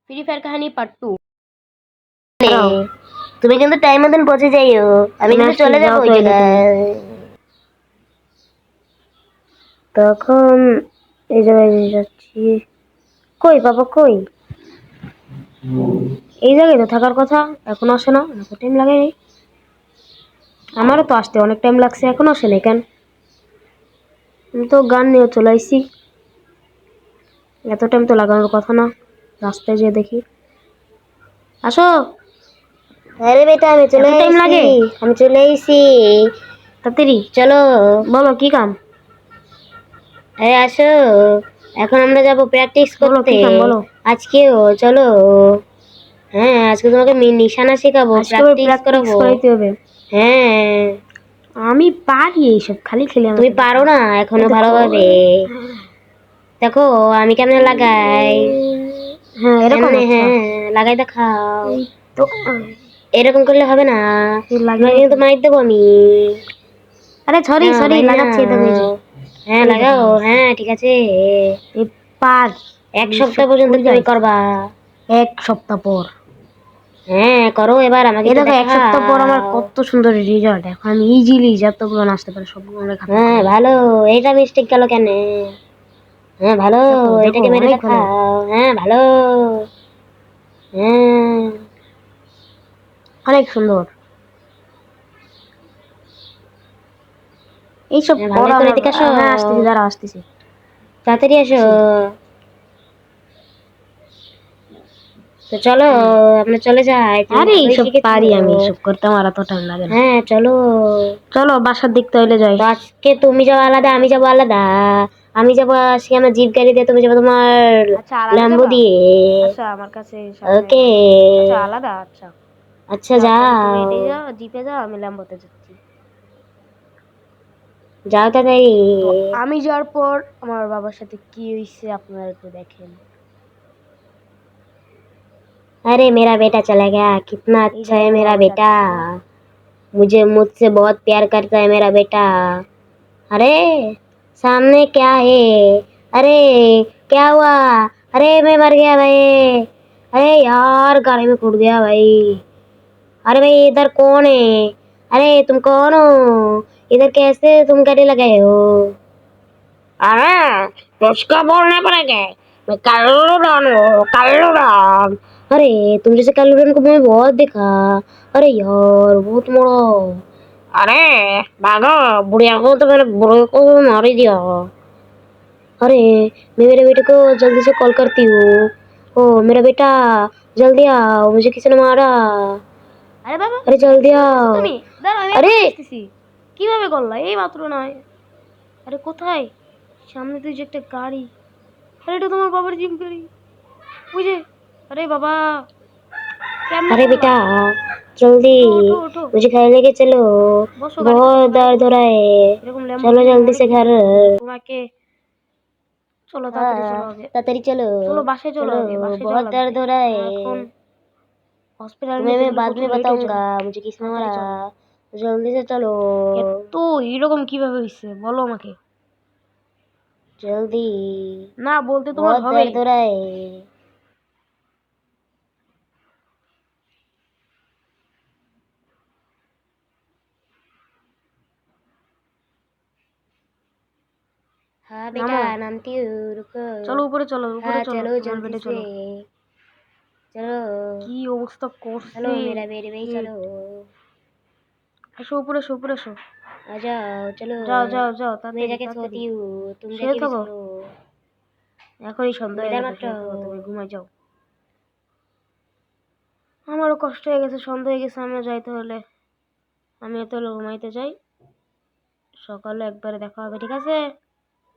Free fire কাহিনী part 2। তুমি কিন্তু টাইম মতন পৌঁছে যাইও, আমি কিন্তু চলে যাবো ওই জায়গায়। তখন এই জায়গায় যাচ্ছি। কই বাবা কই? এই জায়গায় তো থাকার কথা, এখন আসে না। এত টাইম লাগে? আমারও তো আসতে অনেক টাইম লাগছে, এখন আসে না কেন? আমি তো গান নিয়ে চলে আসছি, এত টাইম তো লাগানোর কথা না। রাস্তায় যেয়ে দেখি। আসো। আরে বেটা আমি চলে এসেছি। টাইম লাগে? আমি চলে এসেছি, তাড়াতাড়ি চলো। বলো কি কাম? আরে আসো, এখন আমরা যাব প্র্যাকটিস করতে। বলো আজকেও চলো। হ্যাঁ আজকে তোমাকে নিশানা শেখাবো, প্র্যাকটিস করাবো। হ্যাঁ আমি পারি এইসব, খালি খেলে। তুমি পারো না এখনো ভালোভাবে। দেখো আমি কেমনে লাগাই। হ্যাঁ এরকম। হ্যাঁ লাগাই দেখাও। তো এরকম করলে হবে না, কিন্তু মাইর দেবো আমি। আরে সরি সরি, লাগাচ্ছি তো। হ্যাঁ লাগাও। হ্যাঁ ঠিক আছে। পার এক সপ্তাহ পর্যন্ত তুমি করবা। এক সপ্তাহ পর? হ্যাঁ করো এবার আমাকে দেখো। এক সপ্তাহ পর আমার কত সুন্দর রেজাল্ট। এখন আমি ইজিলি যতগুলো আসতে পারে সবগুলো লেখা। হ্যাঁ ভালো। এইটা মিস্টেক গেল কেন? হ্যাঁ ভালো, এটাকে মেরে দেখাও। হ্যাঁ ভালো। হ্যাঁ অনেক সুন্দর। এইসব ভালো করে দিকে আসো। হ্যাঁ আসতেছি, দাঁড়াও আসতেছি, তাড়াতাড়ি আসো। তো চলো আমরা চলে যাই। আরে এইসব পারি আমি, এইসব করতে আমার এত টাইম লাগে না। হ্যাঁ চলো চলো, বাসার দিক তাহলে যাই। আজকে তুমি যাবো আলাদা, আমি যাবো আলাদা। আমি যাবো আজকে আমার জিপ গাড়ি দিয়ে, তুমি যাবো তোমার ল্যাম্বো দিয়ে। আচ্ছা আমার কাছে ওকে। আচ্ছা আলাদা। আচ্ছা আচ্ছা যাও। তুমি এটাই যাও, জিপে যাও, আমি ল্যাম্বোতে যাচ্ছি। যাও তাড়াতাড়ি। আমি যাওয়ার পর আমার বাবার সাথে কি হইছে আপনারা একটু দেখেন। अरे मेरा बेटा चला गया, कितना अच्छा है मेरा बेटा। मुझे मुझसे बहुत प्यार करता है मेरा बेटा। अरे सामने क्या है? अरे क्या हुआ? अरे मैं मर गया भाई। अरे यार गाड़ी में फूट गया भाई। अरे भाई इधर कौन है? अरे तुम कौन हो? इधर कैसे तुम गाड़ी लगाए हो? अरे किसको बोलने पड़ेगा? मैं कल्लू डॉन हूँ, कल्लू डॉन। अरे तुम जैसे कल्लू डॉन को मैंने बहुत देखा। अरे यार बहुत मोड़ा। अरे भागो, बुढ़िया को तो मैंने बुढ़िया को मार ही दिया। अरे मैं मेरे बेटे को जल्दी से कॉल करती हूँ। ओ मेरा बेटा जल्दी आओ, मुझे किसी ने मारा। আরে বাবা আরে জলদি आओ। তুমি দাঁড়াও, আমি আরে আসতেছি। কিভাবে করলা এই মাত্র? নয় আরে কোথায়? সামনে তো যে একটা গাড়ি। আরে এটা তোমার বাবার জিম গাড়ি, ওই যে। अरे बाबा अरे बेटा जल्दी, मुझे घर लेके चलो, बहुत दर्द हो रहा है। चलो जल्दी से घर। তোমাকে চলো তাড়াতাড়ি চলো, আগে তাড়াতাড়ি চলো। চলো বাসায় চলো, আগে বাসায় बहुत दर्द हो रहा है। এখন हॉस्पिटल में मैं बाद में बताऊंगा मुझे किसने मारा। जल्दी से चलो। তো এরকম কিভাবে হইছে বলো আমাকে जल्दी। না বলতে তোমার হবে। बहुत दर्द हो रहा है। हाँ बेटा नामती हूँ, रुको। চলো উপরে চলো, উপরে চলো, चलो जल्दी से चलो। কি অবস্থা করছে? चलो मेरा बेटे भाई चलो। আসো উপরে, এসো উপরে এসো। आ जाओ चलो। যাও যাও যাও, मैं जाके सोती हूँ, तुम जाके भी सो। এখনই সন্ধ্যা হয়ে গেছে, তুমি ঘুমাই যাও। আমারও কষ্ট হয়ে গেছে, সন্ধ্যা হয়ে গেছে, আমিও যাইতে হলে। আমি তো ঘুমাইতে যাই, সকালে একবারে দেখা হবে, ঠিক আছে?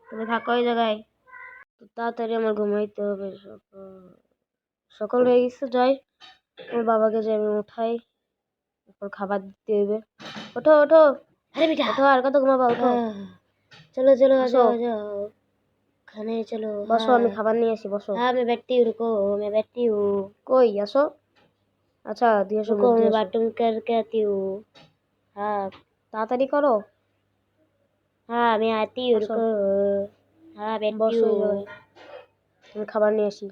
তুমি থাকো ওই জায়গায়। তাড়াতাড়ি আমার ঘুমাইতে হবে। সকাল হয়ে গেছে, যাই ওর বাবাকে যাই আমি উঠাই, তারপর খাবার দিতে হইবে। ওঠো ওঠো, আরে বেটা ওঠো, আর কত ঘুমাবা, ওঠো। চলো চলো যাও যাও, খানে চলো। বসো আমি খাবার নিয়ে আসি, বসো। হ্যাঁ मैं बैठती हूँ, रुको मैं बैठती हूँ। কই আসো। আচ্ছা দিয়ে আসো, रुको मैं बाथरूम करके आती हूँ। हाँ তাড়াতাড়ি করো। हाँ मैं आती हूँ, रुको। हाँ बैठती हूँ। আমি খাবার নিয়ে আসি।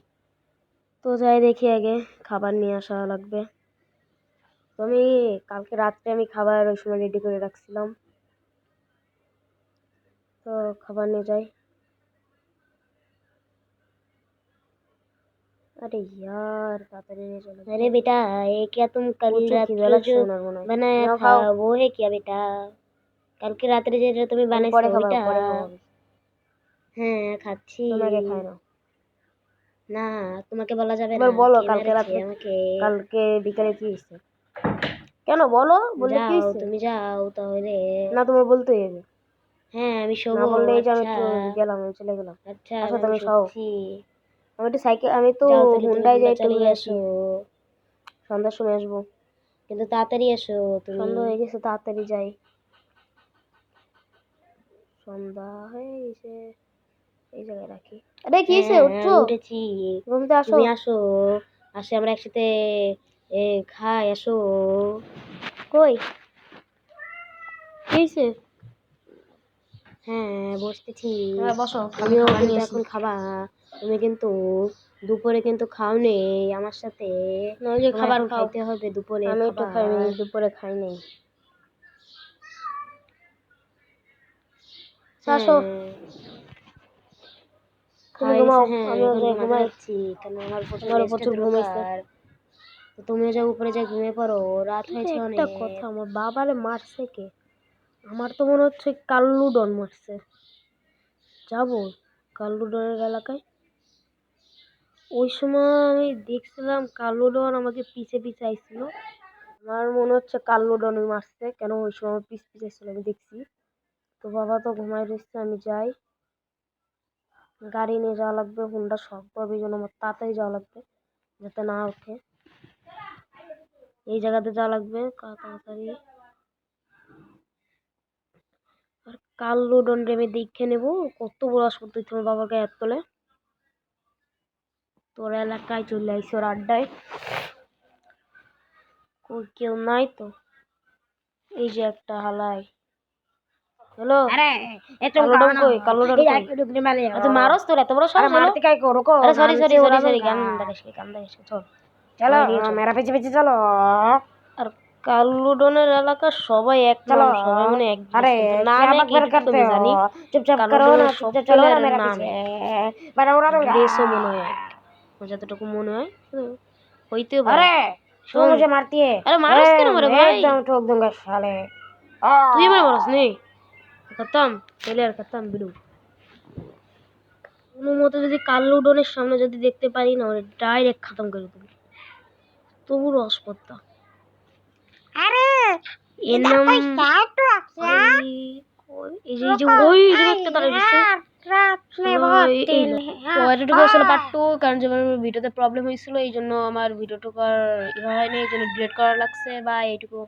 তো যাই দেখি আগে খাবার নিয়ে আসা লাগবে। তো আমি কালকে রাত্রে আমি খাবার ওই সময় রেডি করে রাখছিলাম, তো খাবার নিয়ে যাই। अरे यार तातरी नहीं चला। अरे बेटा ये क्या तुम कल रात जो बनाया था वो है क्या बेटा? কালকে রাতে যেটা তুমি বানাইছো ওইটা? হ্যাঁ খাচ্ছি। তোমাকে খাই না, না তোমাকে বলা যাবে না। বলো কালকে রাতে কালকে বিকালে কি হয়েছে কেন বলো, বললে কি হয়েছে? তুমি যাও তাহলে। না তোমার বলতেই হবে। হ্যাঁ আমি শোবো। না বললে এই যে আমি তো গেলাম, আমি চলে গেলাম। আচ্ছা তুমি শোও। আমি তো সাইকেল, আমি তো হুন্ডায় যাই, তুমি আসো সন্ধ্যার সময় আসবো, কিন্তু তাড়াতাড়ি এসো। তুমি সন্ধ্যা হয়ে গেছে, তাড়াতাড়ি যাই। সন্ধ্যা হয়ে গেছে, এই জায়গায় রাখি। আরে কি হয়েছে? উঠছো? উঠেছি। ঘুমতে আসো, তুমি আসো। আসে আমরা একসাথে খাই, আসো। কই কি হয়েছে? হ্যাঁ বসতেছি। হ্যাঁ বসো। তুমিও কিন্তু এখন খাবা। তুমি কিন্তু দুপুরে কিন্তু খাও নেই আমার সাথে। খাবার খাইতে হবে দুপুরে। আমি একটু খাইনি, দুপুরে খাই নাই। আসো তুমি ঘুমাও, আমিও যাই ঘুমাচ্ছি, কারণ আমার প্রচুর ঘুমাইছে। তো তুমিও যাও উপরে, যা ঘুমিয়ে পড়ো, রাত হয়েছে অনেক। একটা কথা, আমার বাবারে মারছে কে? আমার তো মনে হচ্ছে কাল্লু ডন মারছে। যাবো কাল্লু ডনের এলাকায়। ওই সময় আমি দেখছিলাম কাল্লু ডন আমাকে পিছে পিছে আইছিল। আমার মনে হচ্ছে কাল্লু ডনই মারছে, কেন ওই সময় আমার পিছে পিছে আইছিল আমি দেখছি। তো বাবা তো ঘুমাই রয়েছে, আমি যাই। গাড়ি নিয়ে যাওয়া লাগবে, হুন্ডা শখ পাবে, এই জন্য আমার তাড়াতাড়ি যাওয়া লাগবে যাতে না ওঠে। এই জায়গাতে যাওয়া লাগবে তাড়াতাড়ি। আর কাল্লু ডন রে আমি দেখে নেবো কত বড় আসপত্তি তোমার বাবার গায়ে হাত তোলে। তোর এলাকায় চলে আইসি ওর আড্ডায়, কেউ নাই তো। এই যে একটা হালাই। হ্যালো আরে কালো ডন কই? কালো ডন কই? তুই মারস? তোর এত বড় সাহস? মারতে কাই করো? আরে সরি সরি সরি সরি, গান দেখিস গান দেখিস। চল চলো মেরা পিছে পিছে চলো। আর কাল্লু ডনের এলাকার সবাই এক নাম, সবাই মানে এক। আরে নাম এক বের করতে हो, চুপচাপ করো না, চুপচাপ চলো না মেরা পিছে। বড় বড় ড্রেসও মনে হয় এক, যতটুকু মনে হয় হইতে পারে। আরে তুই मुझे मारती है? अरे मारस কেন মারে ভাই? एकदम ठोक दूंगा साले। তুই আমারে মারস নি? খতম প্লেয়ার, খতম বিডু। কোনো মতে যদি কাল্লু ডনের সামনে যদি দেখতে পারি না, ওরে ডাইরেক্ট খতম করে দেবো। তবু রসপত্তা। আরে এনাম কই স্টার্ট আছে? এই যে ওই যে একটা তারা দিছে। পরেরটুকু আসলে পার্ট 2, কারণ যে আমার ভিডিওতে প্রবলেম হয়েছিল, এই জন্য আমার ভিডিওটুকু আর হয়নি, এই জন্য ডিলিট করা লাগছে। বা এইটুকু